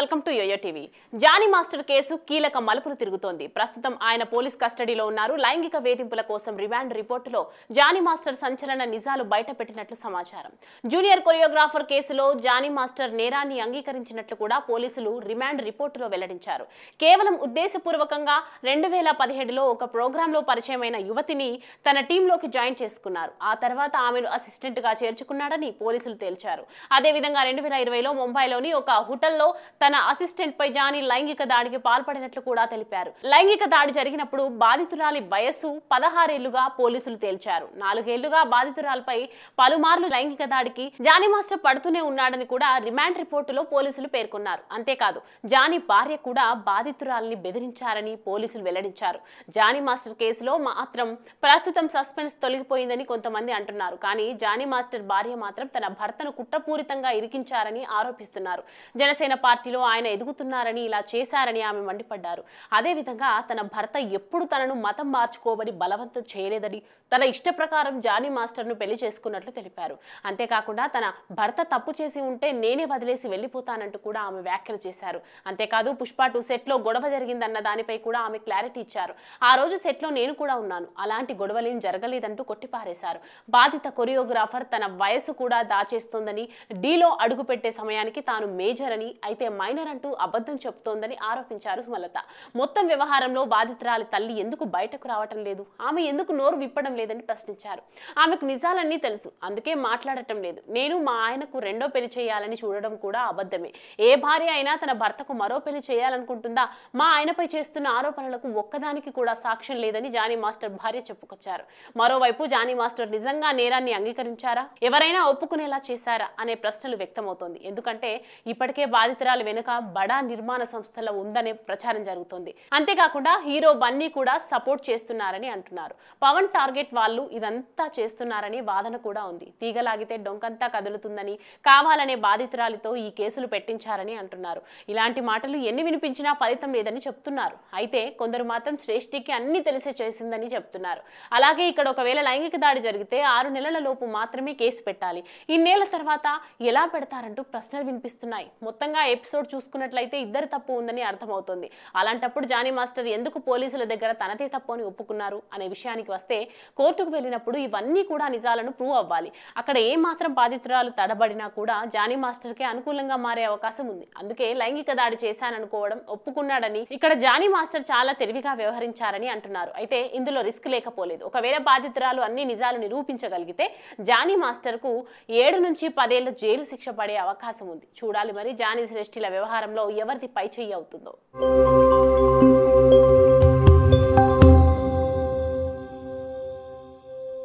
Welcome to YoYo TV. Jani master case కీలక మలుపులు తిరుగుతోంది. ప్రస్తుతం ఆయన పోలీస్ కస్టడీలో ఉన్నారు. లైంగిక వేధింపుల కోసం రిమాండ్ రిపోర్టులో జానీ మాస్టర్ సంచలన నిజాలు బయటపెట్టినట్లు సమాచారం. జూనియర్ కొరియోగ్రాఫర్ కేసులో జానీ మాస్టర్ నేరాన్ని అంగీకరించినట్లు కూడా పోలీసులు రిమాండ్ రిపోర్టులో వెల్లడించారు. కేవలం ఉద్దేశపూర్వకంగా 2017లో ఒక ప్రోగ్రాంలో పరిచయమైన యువతిని తన టీంలోకి జాయిన్ చేసుకున్నారు. ఆ తర్వాత ఆమెను అసిస్టెంట్ గా చేర్చుకున్నాడని పోలీసులు తేల్చారు. అదేవిధంగా 2020లో ముంబైలోని ఒక హోటల్లో తన అసిస్టెంట్ పై జానీ లైంగిక దాడికి పాల్పడినట్లు కూడా తెలిపారు. లైంగిక దాడి జరిగినప్పుడు బాధితురాలి వయస్సు 16 ఏళ్లుగా పోలీసులు తేల్చారు. 4 ఏళ్లుగా బాధితురాలపై పలుమార్లు లైంగిక దాడికి జానీ మాస్టర్ పడుతూనే ఉన్నాడని కూడా రిమాండ్ రిపోర్టులో పోలీసులు పేర్కొన్నారు. అంతేకాదు జానీ భార్య కూడా బాధితురాలిని బెదిరించారని పోలీసులు వెల్లడించారు. జానీ మాస్టర్ కేసులో మాత్రం ప్రస్తుతం సస్పెన్స్ తొలగిపోయిందని కొంతమంది అంటున్నారు. కానీ జానీ మాస్టర్ భార్య మాత్రం తన భర్తను కుట్రపూరితంగా ఇరికించారని ఆరోపిస్తున్నారు. జనసేన పార్టీలో ఆయన ఎదుగుతున్నారని, ఇలా చేశారని ఆమె మండిపడ్డారు. అదేవిధంగా తన భర్త ఎప్పుడు తనను మతం మార్చుకోమని బలవంతం చేయలేదని, తన ఇష్ట ప్రకారం జానీ మాస్టర్ను పెళ్లి చేసుకున్నట్లు తెలిపారు. అంతేకాకుండా తన భర్త తప్పు చేసి ఉంటే నేనే వదిలేసి వెళ్లిపోతానంటూ కూడా ఆమె వ్యాఖ్యలు చేశారు. అంతేకాదు పుష్ప 2 సెట్లో గొడవ జరిగిందన్న దానిపై కూడా ఆమె క్లారిటీ ఇచ్చారు. ఆ రోజు సెట్లో నేను కూడా ఉన్నాను, అలాంటి గొడవలేం జరగలేదంటూ కొట్టిపారేశారు. బాధిత కొరియోగ్రాఫర్ తన వయసు కూడా దాచేస్తోందని, డీలో అడుగు పెట్టే సమయానికి తాను మేజర్ అని, అయితే మైనర్ అంటూ అబద్ధం చెప్తోందని ఆరోపించారు సుమలత. మొత్తం వ్యవహారంలో బాధితురాలి తల్లి ఎందుకు బయటకు రావటం లేదు, ఆమె ఎందుకు నోరు విప్పడం లేదని ప్రశ్నించారు. ఆమెకు నిజాలన్నీ తెలుసు, అందుకే మాట్లాడటం లేదు. నేను మా ఆయనకు రెండో పెళ్లి చేయాలని చూడడం కూడా అబద్ధమే. ఏ భార్య అయినా తన భర్తకు మరో పెళ్లి చేయాలనుకుంటుందా? మా ఆయనపై చేస్తున్న ఆరోపణలకు ఒక్కదానికి కూడా సాక్ష్యం లేదని జానీ మాస్టర్ భార్య చెప్పుకొచ్చారు. మరోవైపు జానీ మాస్టర్ నిజంగా నేరాన్ని అంగీకరించారా, ఎవరైనా ఒప్పుకునేలా చేశారా అనే ప్రశ్నలు వ్యక్తమవుతోంది. ఎందుకంటే ఇప్పటికే బాధితురాలు వెనుక బడా నిర్మాణ సంస్థల ఉందనే ప్రచారం జరుగుతోంది. అంతేకాకుండా హీరో బన్నీ కూడా సపోర్ట్ చేస్తున్నారని అంటున్నారు. పవన్ టార్గెట్ వాళ్ళు ఇదంతా చేస్తున్నారని వాదన కూడా ఉంది. తీగలాగితే డొంకంతా కదులుతుందని, కావాలనే బాధితురాలితో ఈ కేసులు పెట్టించారని అంటున్నారు. ఇలాంటి మాటలు ఎన్ని వినిపించినా ఫలితం లేదని చెప్తున్నారు. అయితే కొందరు మాత్రం శ్రేష్ఠికి అన్ని తెలిసే చేసిందని చెప్తున్నారు. అలాగే ఇక్కడ ఒకవేళ లైంగిక దాడి జరిగితే 6 నెలల లోపు మాత్రమే కేసు పెట్టాలి, ఇన్నేళ్ల తర్వాత ఎలా పెడతారంటూ ప్రశ్నలు వినిపిస్తున్నాయి. మొత్తంగా ఎపిసోడ్ చూసుకున్నట్లయితే ఇద్దరు తప్పు ఉందని అర్థమవుతుంది. అలాంటప్పుడు జానీ మాస్టర్ ఎందుకు పోలీసుల దగ్గర తనదే తప్పు అని ఒప్పుకున్నారు అనే విషయానికి వస్తే, కోర్టుకు వెళ్ళినప్పుడు ఇవన్నీ కూడా నిజాలను ప్రూవ్ అవ్వాలి. అక్కడ ఏ మాత్రం బాధితురాలు తడబడినా కూడా జానీ మాస్టర్కే అనుకూలంగా మారే అవకాశం ఉంది. అందుకే లైంగిక దాడి చేశాననుకోవడం, ఒప్పుకున్నాడని ఇక్కడ జానీ మాస్టర్ చాలా తెలివిగా వ్యవహరించారని అంటున్నారు. అయితే ఇందులో రిస్క్ లేకపోలేదు. ఒకవేళ బాధితురాలు అన్ని నిజాలు నిరూపించగలిగితే జానీ మాస్టర్ కు 7 నుంచి 10 ఏళ్ల జైలు శిక్ష పడే అవకాశం ఉంది. చూడాలి మరి జానీ శ్రేష్ఠిల వ్యవహారంలో ఎవరిది పై చెయ్యి అవుతుందో.